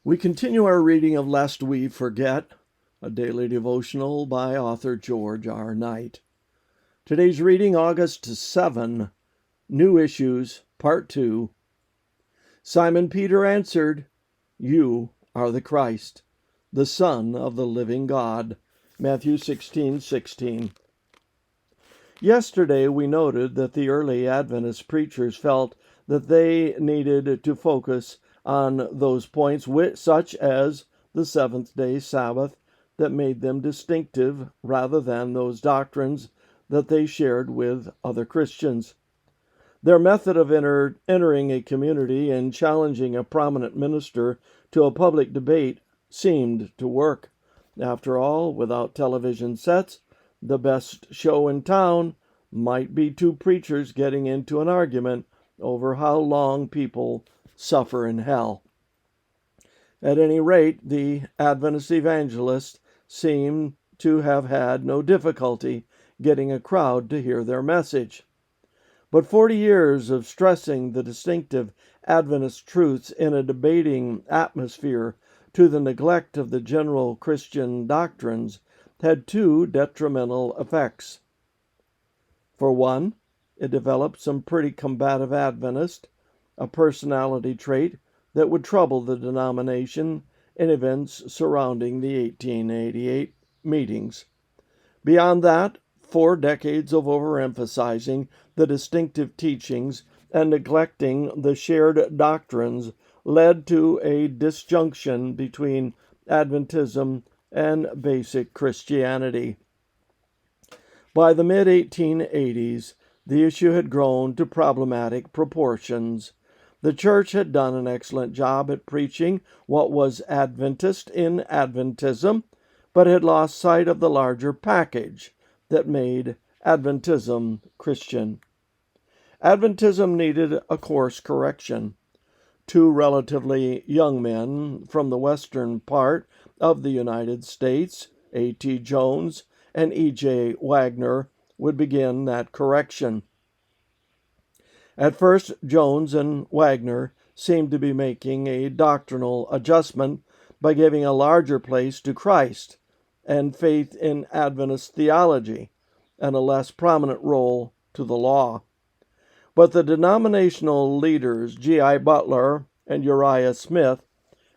We continue our reading of Lest We Forget, a daily devotional by author George R. Knight. Today's reading, August 7, New Issues, Part 2. Simon Peter answered, "You are the Christ, the Son of the living God." Matthew 16:16. Yesterday we noted that the early Adventist preachers felt that they needed to focus on those points such as the seventh-day Sabbath that made them distinctive rather than those doctrines that they shared with other Christians. Their method of entering a community and challenging a prominent minister to a public debate seemed to work. After all, without television sets, the best show in town might be two preachers getting into an argument over how long people suffer in hell. At any rate, the Adventist evangelists seem to have had no difficulty getting a crowd to hear their message. But 40 years of stressing the distinctive Adventist truths in a debating atmosphere to the neglect of the general Christian doctrines had two detrimental effects. For one, it developed some pretty combative Adventists, a personality trait that would trouble the denomination in events surrounding the 1888 meetings. Beyond that, 4 decades of overemphasizing the distinctive teachings and neglecting the shared doctrines led to a disjunction between Adventism and basic Christianity. By the mid-1880s, the issue had grown to problematic proportions. The church had done an excellent job at preaching what was Adventist in Adventism, but had lost sight of the larger package that made Adventism Christian. Adventism needed a course correction. 2 relatively young men from the western part of the United States, A.T. Jones and E.J. Wagner, would begin that correction. At first, Jones and Wagner seemed to be making a doctrinal adjustment by giving a larger place to Christ and faith in Adventist theology, and a less prominent role to the law. But the denominational leaders, G.I. Butler and Uriah Smith,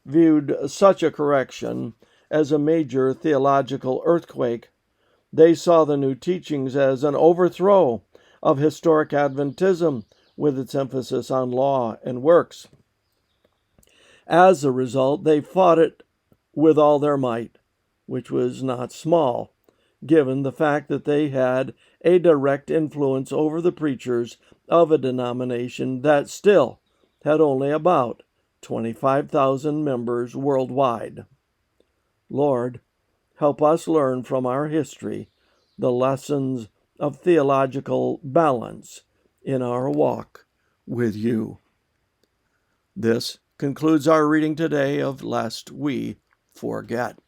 viewed such a correction as a major theological earthquake. They saw the new teachings as an overthrow of historic Adventism with its emphasis on law and works. As a result, they fought it with all their might, which was not small, given the fact that they had a direct influence over the preachers of a denomination that still had only about 25,000 members worldwide. Lord, help us learn from our history the lessons of theological balance in our walk with you. This concludes our reading today of Lest We Forget.